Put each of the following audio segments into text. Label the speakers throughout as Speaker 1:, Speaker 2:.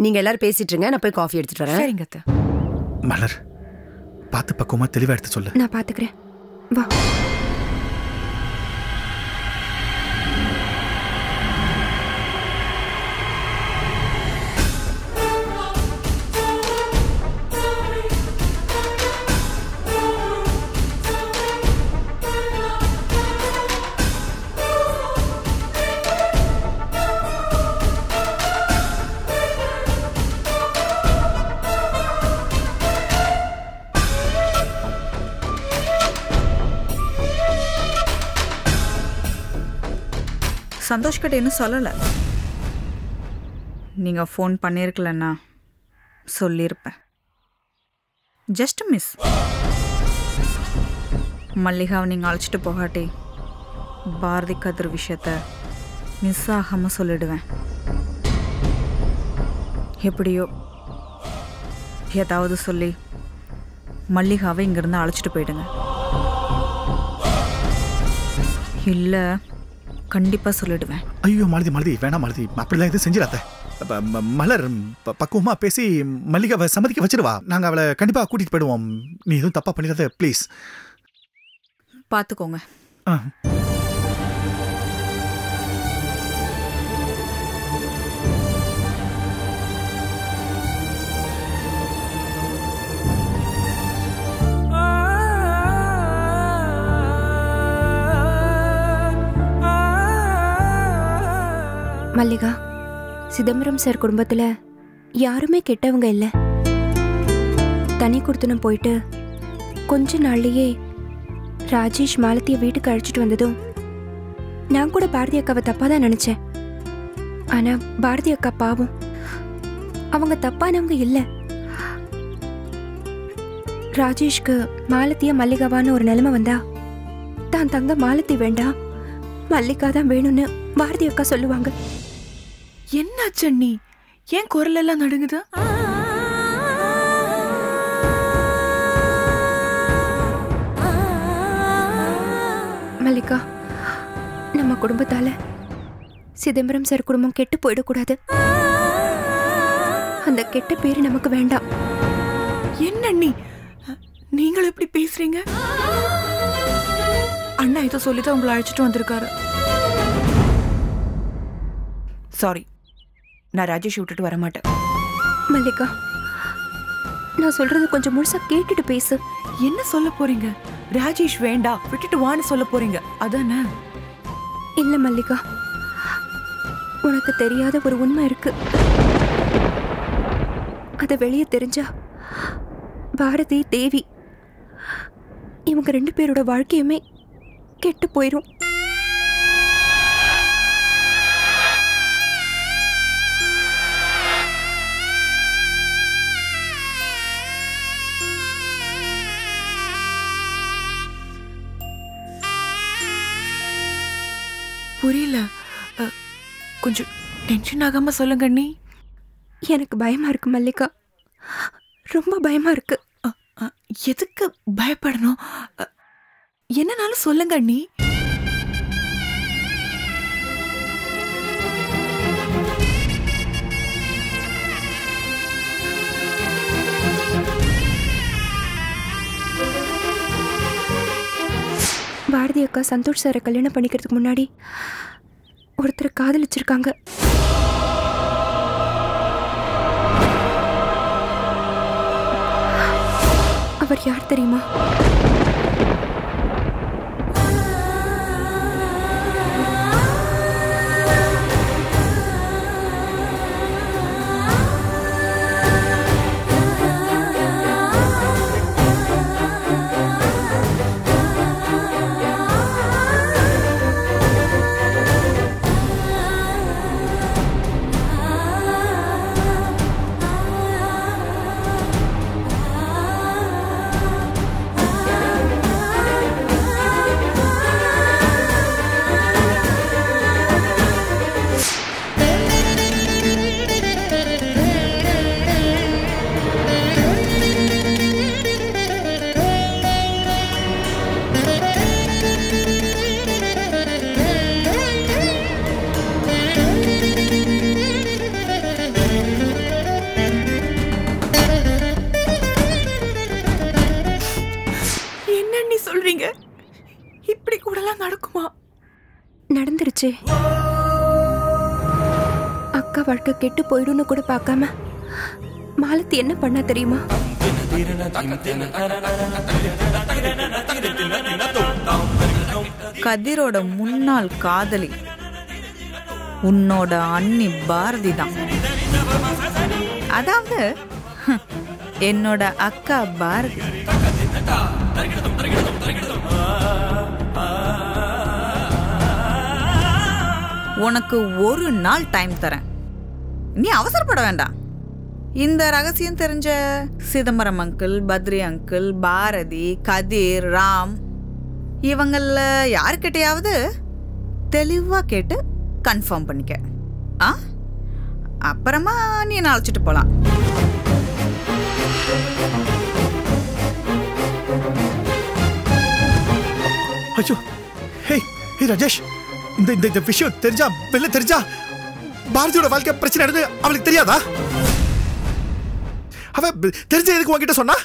Speaker 1: நீங்க எல்லாரும் பேசிட்டு இருங்க, நான் போய் காஃபி எடுத்துட்டு வரேன்.
Speaker 2: சரிங்க அத்தை.
Speaker 3: மலர், பார்த்து பக்குவமா தெளிவா எடுத்து சொல்லு.
Speaker 4: நான் பாத்துக்கிறேன். வா.
Speaker 2: சந்தோஷ் கிட்ட இன்னும் சொல்லலை. நீங்கள் ஃபோன் பண்ணியிருக்கலன்னா சொல்லியிருப்பேன். Just miss. மல்லிகாவை நீங்கள் அழைச்சிட்டு போகாட்டி பாரதி கதிர் விஷயத்த மிஸ் ஆகாமல் சொல்லிடுவேன். எப்படியோ ஏதாவது சொல்லி மல்லிகாவை இங்கேருந்து அழைச்சிட்டு போயிடுங்க. இல்லை, கண்டிப்பா சொல்லிடுவேன்.
Speaker 3: ஐயோ மாலதி வேணாம் மாலதி, அப்படிலாம் எதுவும் செஞ்சிடாத. மலர் பக்குவமா பேசி மல்லிகாவை சம்மதிக்க வச்சிருவா. நாங்க அவளை கண்டிப்பா கூட்டிட்டு போயிடுவோம். நீ எதுவும் தப்பா பண்ணிடாத ப்ளீஸ்.
Speaker 2: பாத்துக்கோங்க.
Speaker 4: மல்லிகா, சிதம்பரம் சார் குடும்பத்துல யாருமே கெட்டவங்க இல்ல. தனி கொடுத்தனும் போயிட்டு கொஞ்ச நாள்லயே ராஜேஷ் மாலத்திய வீட்டுக்கு அழைச்சிட்டு வந்ததும் நான் கூட பாரதி அக்காவை தப்பா தான் நினைச்சேன். ஆனா பாரதி அக்கா பாவம், அவங்க தப்பானவங்க இல்ல. ராஜேஷ்க்கு மாலத்திய மல்லிகாவான்னு ஒரு நிலைமை வந்தா தான் தங்க மாலத்தி வேண்டாம், மல்லிகா தான் வேணும்னு பாரதி அக்கா சொல்லுவாங்க.
Speaker 5: என்னாச்சு அண்ணி? ஏன் குரல் எல்லாம் நடுங்குது?
Speaker 4: மல்லிகா, நம்ம குடும்பத்தால சிதம்பரம் சார் குடும்பம் கெட்டு போயிடக்கூடாது. அந்த கெட்ட பேரு நமக்கு வேண்டாம்.
Speaker 5: என்ன அண்ணி நீங்களும் எப்படி பேசுறீங்க? அண்ணா இதை சொல்லிதான் உங்களை அழைச்சிட்டு வந்திருக்காரு. சாரி, நான் ராஜேஷ் விட்டுட்டு வரமாட்டேன்.
Speaker 4: மல்லிகா, நான் சொல்றது கொஞ்சம் முழுசா கேட்டுட்டு பேசு.
Speaker 5: என்ன சொல்ல போறீங்க? ராஜேஷ் வேண்டாம் விட்டுட்டு வான்னு சொல்ல போறீங்க அதானே?
Speaker 4: இல்ல மல்லிகா, உனக்கு தெரியாத ஒரு உண்மை இருக்கு. அது வெளியே தெரிஞ்சா பாரதி, தேவி இவங்க 2 பேரோட வாழ்க்கையுமே கெட்டு போயிரும்.
Speaker 5: புரியல, கொஞ்சம் டென்ஷன் ஆகாம சொல்லுங்க அண்ணி.
Speaker 4: எனக்கு பயமா இருக்கு மல்லிகா, ரொம்ப பயமா இருக்கு.
Speaker 5: எதுக்கு பயப்படணும்? என்னனாலும் சொல்லுங்க அண்ணி.
Speaker 4: பாரதி அக்கா சந்தோஷ் சாரை கல்யாணம் பண்ணிக்கிறதுக்கு முன்னாடி ஒருத்தரை காதலிச்சிருக்காங்க. அவர் யார் தெரியுமா?
Speaker 5: நீங்க இப்படி கூடலாம் நடக்குமா?
Speaker 4: நடந்துருச்சு. அக்கா வாழ்க்கை கெட்டு போயிடும்னு கூட பார்க்காம மாலத்தி என்ன பண்ணா தெரியுமா?
Speaker 2: கதிரோட முன்னாள் காதலி உன்னோட அண்ணி பாரதி தான். அதாவது என்னோட அக்கா பாரதி. உனக்கு ஒரு நாள் டைம் தரேன். நீ அவசரப்பட வேண்டாம். இந்த ரகசியம் தெரிஞ்ச சிதம்பரம் அங்கிள், பத்ரி அங்கிள், பாரதி, கதிர், ராம் இவங்கள யாருக்கிட்டையாவது தெளிவா கேட்டு கன்ஃபார்ம் பண்ணிக்க. அப்புறமா நீ அழைச்சிட்டு போலாம்.
Speaker 3: ஐயோ, ஹே ஹே ராஜேஷ், இந்த இந்த விஷயம் தெரிஞ்சா வெளில தெரிஞ்சா பாரதியோட வாழ்க்கை பிரச்சனை நடந்து அவளுக்கு தெரியாதா? அவ தெரிஞ்ச எதுக்கு உன்கிட்ட சொன்னா?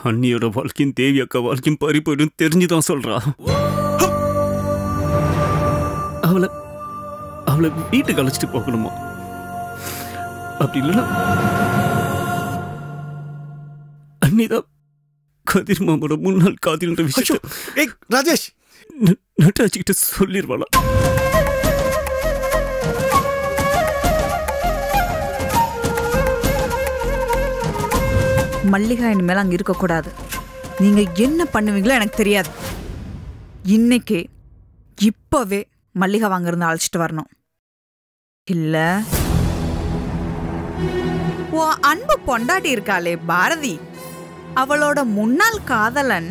Speaker 6: அண்ணியோட வாழ்க்கையும் தேவி அக்கா வாழ்க்கையும் பறி போயிடும் தெரிஞ்சுதான் சொல்றா. அவளை அவளை வீட்டுக்கு அழைச்சிட்டு போகணுமா? அப்படி இல்லைன்னா அண்ணிதான் கதிர் மாமோட முன்னாள் காதலின்ற விஷயம்
Speaker 3: ராஜேஷ்
Speaker 6: நட்டாச்சிக்கிட்ட சொல்லிடுவாளா?
Speaker 2: மல்லிகா இனிமேல் அங்கே இருக்கக்கூடாது. நீங்க என்ன பண்ணுவீங்களோ எனக்கு தெரியாது. இன்னைக்கு இப்பவே மல்லிகா வாங்கிருந்து அழைச்சிட்டு வரணும். இல்ல உன் அன்பு பொண்டாட்டி இருக்காளே பாரதி, அவளோட முன்னாள் காதலன்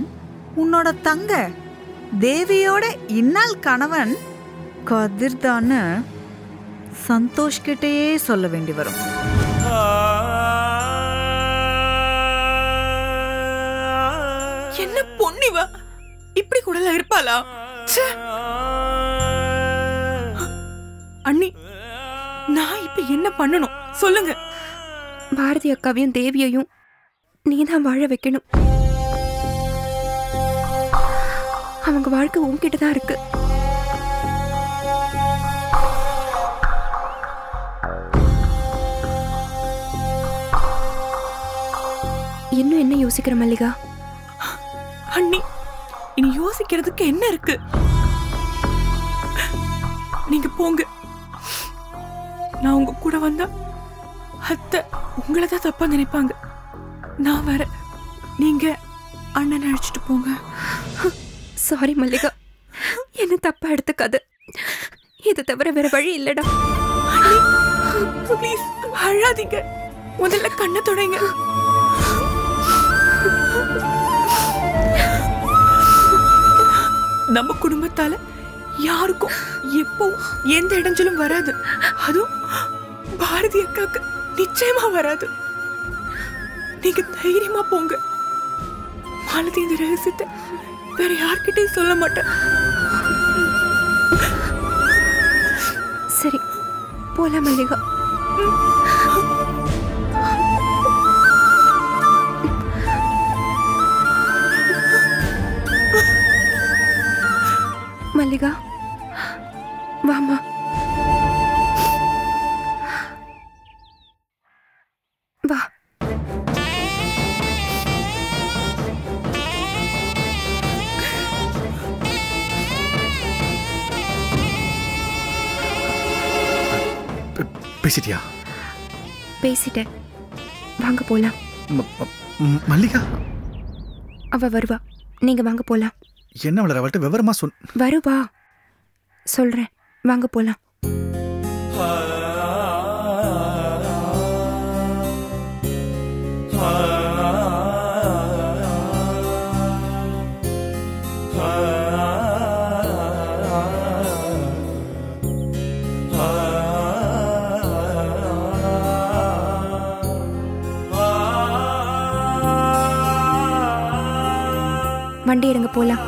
Speaker 2: உன்னோட தங்க தேவியோட இந்நாள் கணவன் கதிர் தான்னு சந்தோஷ் கிட்டேயே சொல்ல வேண்டி வரும்.
Speaker 5: என்ன பொண்ணிவா இப்படி கூட இருப்பாளா? அண்ணி, நான் இப்ப என்ன பண்ணணும் சொல்லுங்க.
Speaker 4: பாரதி அக்காவையும் தேவியையும் நீதான் வாழ வைக்கணும். அவங்க வாழ்க்கை உன்கிட்ட தான் இருக்கு. இன்னும் என்ன யோசிக்கிற மல்லிகா?
Speaker 5: அண்ணி, இனி யோசிக்கிறதுக்கு என்ன இருக்கு? நீங்க போங்க. நான் உங்க கூட வந்தா அத்தை உங்களதான் தப்பா நினைப்பாங்க. நான் வர, நீங்க அண்ணன் அழைச்சிட்டு போங்க.
Speaker 4: சாரி மல்லிகா, என்ன தப்பா எடுத்துக்காது. இதை தவிர வேற வழி இல்லடா.
Speaker 5: ப்ளீஸ் அழாதீங்க. முதல்ல கண்ணை தொடங்க. நம்ம குடும்பத்தால யாருக்கும் எப்பவும் எந்த இடைஞ்சலும் வராது. அதுவும் பாரதி அக்காக்கு நிச்சயமா வராது. நீங்க தைரியமா போங்க. மாலதி இந்த ரகசியத்தை வேற யார்கிட்டயும் சொல்ல மாட்டேன்.
Speaker 4: சரி போலாம் மல்லிகா. மல்லிகா வாமா. வா.
Speaker 3: பேசிட்டியா?
Speaker 4: பேசிட்டேன். வாங்க போலாம்.
Speaker 3: மல்லிகா
Speaker 4: அவ வருவா. நீங்க வாங்க போலாம்.
Speaker 3: என்ன வளர அவள்கிட்ட விவரமா சொல்.
Speaker 4: வருவா சொல்றேன். வாங்க போலாம். வண்டி எடுங்க போலாம்.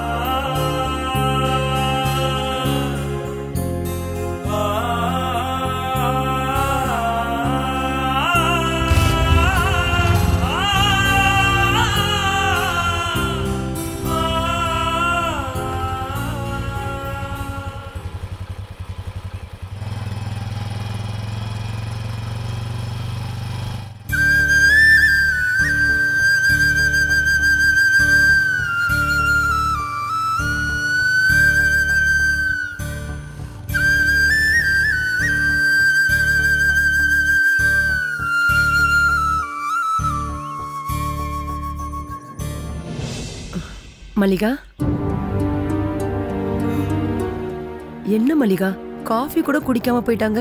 Speaker 1: மல்லிகா, என்ன மல்லிகா, காஃபி கூட குடிக்காம போயிட்டாங்க?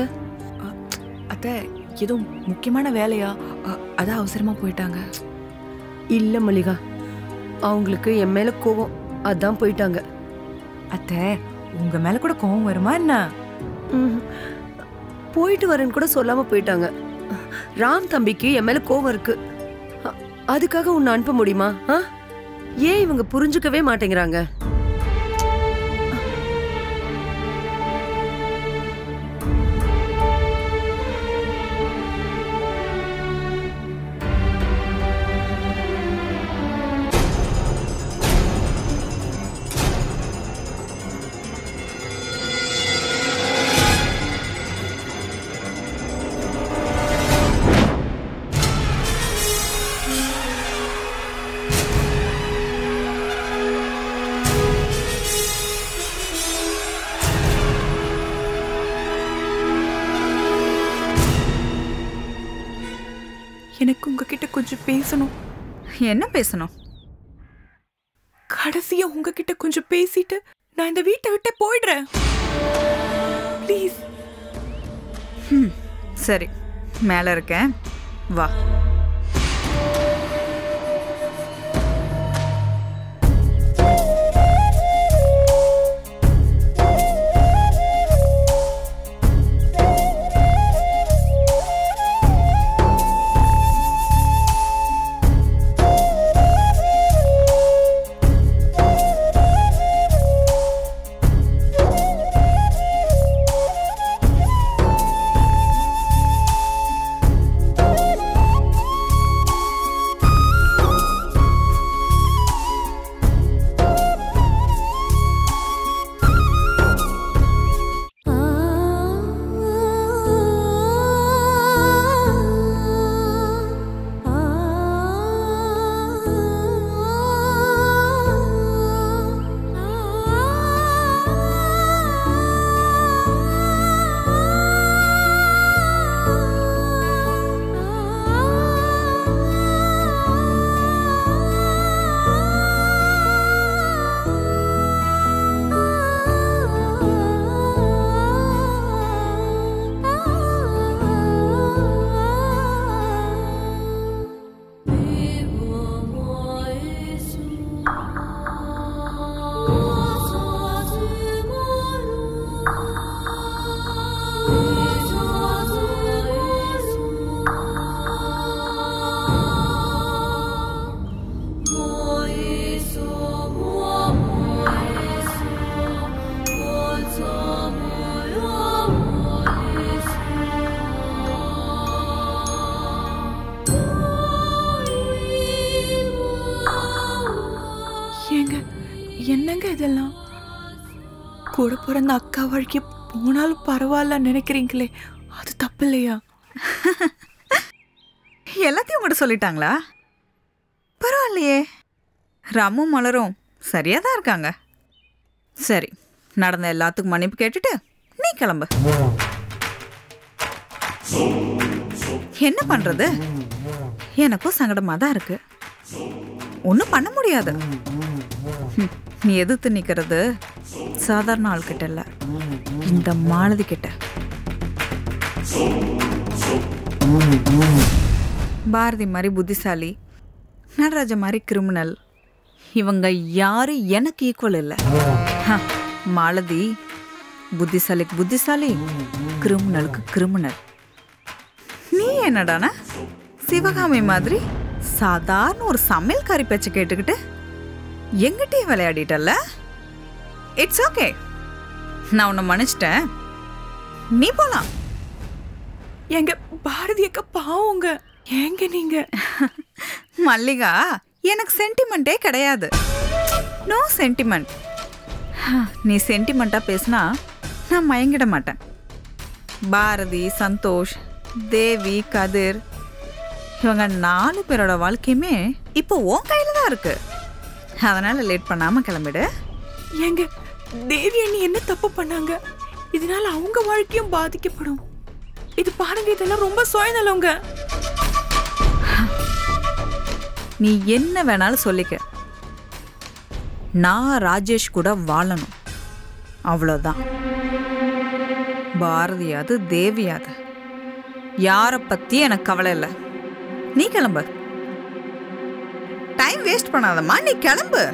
Speaker 5: அத்தை, ஏதோ முக்கியமான வேலையா, அதான் அவசரமா போயிட்டாங்க.
Speaker 1: இல்ல மல்லிகா, அவங்களுக்கு என் மேல கோவம், அதான் போயிட்டாங்க.
Speaker 5: அத்தை, உங்க மேல கூட கோவம் வருமா என்ன?
Speaker 1: போயிட்டு வரேன்னு கூட சொல்லாம போயிட்டாங்க. ராம் தம்பிக்கு என் மேல கோவம் இருக்கு, அதுக்காக உன்னை அனுப்ப முடியுமா? ஏன் இவங்க புரிஞ்சுக்கவே மாட்டேங்கிறாங்க?
Speaker 5: எனக்கு உங்ககிட்ட கொஞ்சம் பேசணும்.
Speaker 2: என்ன பேசணும்?
Speaker 5: கடைசியா உங்ககிட்ட கொஞ்சம் பேசிட்டு நான் இந்த வீட்டை விட்டு போயிடுறேன். ப்ளீஸ்.
Speaker 2: சரி, மேல இருக்கேன், வா.
Speaker 5: என்னங்க இதெல்லாம்? கூட பிறந்த அக்கா வழிக்கு போனாலும் பரவாயில்ல நினைக்கிறீங்களே, அது தப்பு இல்லையா?
Speaker 2: எல்லாத்தையும் கூட சொல்லிட்டாங்களா? பரவாயில்லையே, ராமும் மலரும் சரியா தான் இருக்காங்க. சரி, நடந்த எல்லாத்துக்கும் மன்னிப்பு கேட்டுட்டு நீ கிளம்பு. என்ன பண்றது, எனக்கும் சங்கடமா தான் இருக்கு. ஒன்றும் பண்ண முடியாது. நீ எதிர்த்து நிக்கிறது சாதாரண ஆள் கிட்ட இல்ல, இந்த மாலதி கிட்ட. பாரதி மாதிரி புத்திசாலி, நடராஜ மாதிரி கிரிமினல், இவங்க யாரும் எனக்கு ஈக்குவல் இல்லை. மாலதி புத்திசாலிக்கு புத்திசாலி, கிரிமினலுக்கு கிரிமினல். நீ என்னடானா சிவகாமி மாதிரி சாதாரண ஒரு சமையல்காரி பேச்சு கேட்டுக்கிட்டு எங்கிட்டே விளையாடிட்டல்ல? இட்ஸ் ஓகே, நான் உன்னை மன்னிச்சிட்டேன், நீ போலாம்.
Speaker 5: எங்க பாரதி அக்கா பாவங்க, ஏங்க நீங்க?
Speaker 2: மல்லிகா, எனக்கு சென்டிமெண்டே கிடையாது. No sentiment. நீ சென்டிமெண்டா பேசினா நான் மயங்கிட மாட்டேன். பாரதி, சந்தோஷ், தேவி, கதிர், இவங்க 4 பேரோட வாழ்க்கையுமே இப்போ உன் கையில தான் இருக்கு. அதனால லேட் பண்ணாம கிளம்பிடு.
Speaker 5: ஏங்க, தேவி அண்ணி என்ன தப்பு பண்ணாங்க? இதனால அவங்க வாழ்க்கையும் பாதிக்கப்படும். இது பாருங்க, இதெல்லாம் ரொம்ப சுயநலங்க.
Speaker 2: நீ என்ன வேணாலும் சொல்லிக்க, நான் ராஜேஷ் கூட வாழணும், அவ்வளோதான். பாரதியாது தேவியாது யாரை பத்தி எனக்கு கவலை இல்லை. நீ கிளம்பு, டைம் வேஸ்ட் பண்ணாதம்மா, நீ கிளம்பு.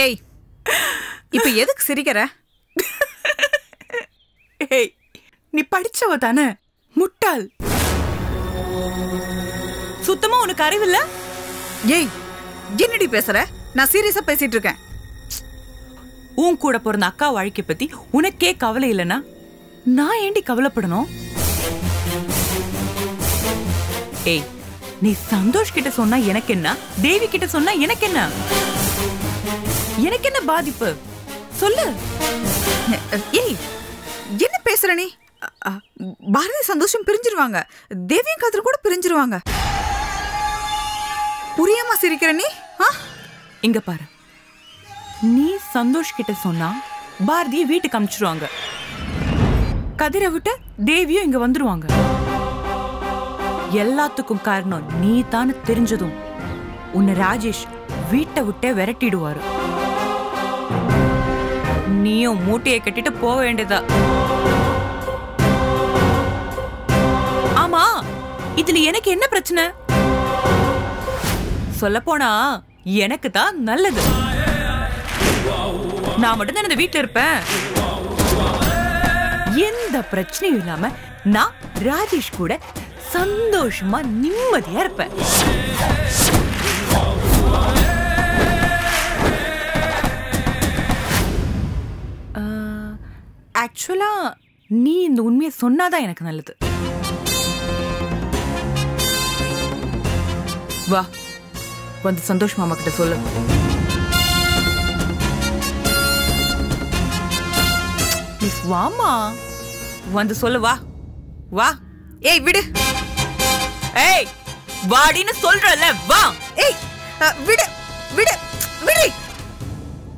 Speaker 2: ஏய், இப்ப எதுக்கு சிரிக்கிற?
Speaker 5: ஏய், நீ படிச்சவ தானே, முட்டாள். சுத்தமா உனக்கு அறிவில்ல?
Speaker 2: ஏய், என்னடி பேசுற? நான் சீரியஸா பேசிட்டு இருக்கேன்.
Speaker 5: உன் கூட பிறந்த அக்கா வாழ்க்கை பத்தி உனக்கே கவலை இல்லைன்னா நான் ஏண்டி கவலைப்படணும்? ஏய், நீ சந்தோஷ் கிட்ட சொன்னா எனக்கு என்ன, தேவி கிட்ட சொன்னா எனக்கு என்ன? எனக்கு என்ன பாதிப்பு சொல்லு.
Speaker 2: ஏய், என்ன பேசுற நீ? பாரதி சந்தோஷம் பிரிஞ்சிருவாங்க, தேவியும் காதல் கூட பிரிஞ்சிருவாங்க. புரியாம சிரிக்கிற நீ?
Speaker 5: இங்க பாரு, நீ சந்தோஷ் கிட்ட சொன்னா பாரதியை வீட்டுக்கு அனுப்பிச்சிருவாங்க, கதிரை விட்டு தேவியும் இங்க வந்துருவாங்க. எல்லாத்துக்கும் காரணம் நீ தானே தெரிஞ்சதும் உன்னை ராஜேஷ் வீட்டை விட்டே விரட்டிடுவாரு. நீயும் மூட்டையை கட்டிட்டு போக வேண்டியதா. ஆமா, இதுல எனக்கு என்ன பிரச்சனை? சொல்ல போனா எனக்கு தான் நல்லது. நான் மட்டும் தான் இந்த வீட்டுல இருப்பேன். எந்த பிரச்சனையும் இல்லாம நான் ராஜேஷ் கூட சந்தோஷமா நிம்மதியா இருப்பேன். ஆக்சுவலா நீ இந்த உண்மையை சொன்னாதான் எனக்கு நல்லது. வா, வந்து சந்தோஷ் மாமா கிட்ட சொல்லு. வாமா, வந்து சொல்லு. வா வா.
Speaker 2: ஏய் விடு.
Speaker 5: ஏய் வாடின்னு சொல்றல, வா.
Speaker 2: ஏய் விடு விடு விடு.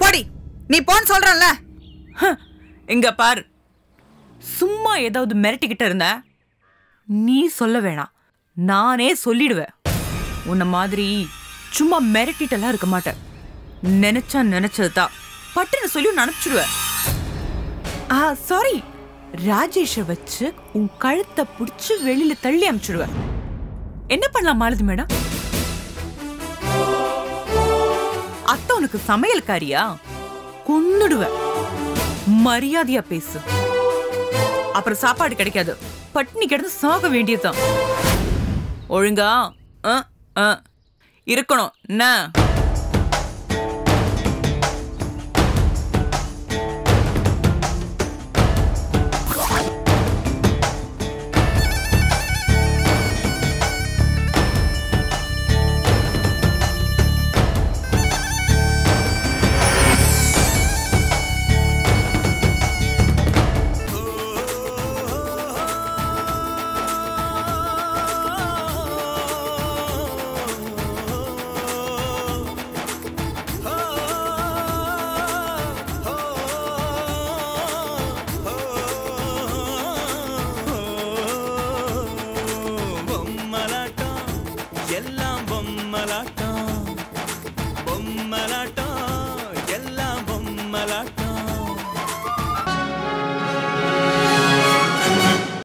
Speaker 2: போடி, நீ போன்னு சொல்றல.
Speaker 5: இங்க பாரு, சும்மா ஏதாவது மிரட்டிக்கிட்ட இருந்த நீ சொல்ல வேணாம், நானே சொல்லிடுவேன். உன்ன மாதிரி சும்மா மிரட்டிட்டெல்லாம் இருக்க மாட்டேன். நினைச்சா நினைச்சதுதான் பட்டுன்னு சொல்லி அனுப்பிச்சிடுவேன். சாரி, ராஜேஷை வச்சு உன் கழுத்தை பிடிச்சு வெளியில தள்ளி அனுப்பிச்சிடுவேன். என்ன பண்ணலாம் மாலதி மேடம்? அத்தை உனக்கு சமையல்காரியா? கொன்னுடுவேன். மரியாதையா பேசு, அப்புறம் சாப்பாடு கிடைக்காது, பட்டினி கிடந்து சாக வேண்டியதுதான். ஒழுங்கா இருக்கணும். என்ன
Speaker 7: எல்லாம் பொம்மலாட்டம் பொம்மலாட்டம்.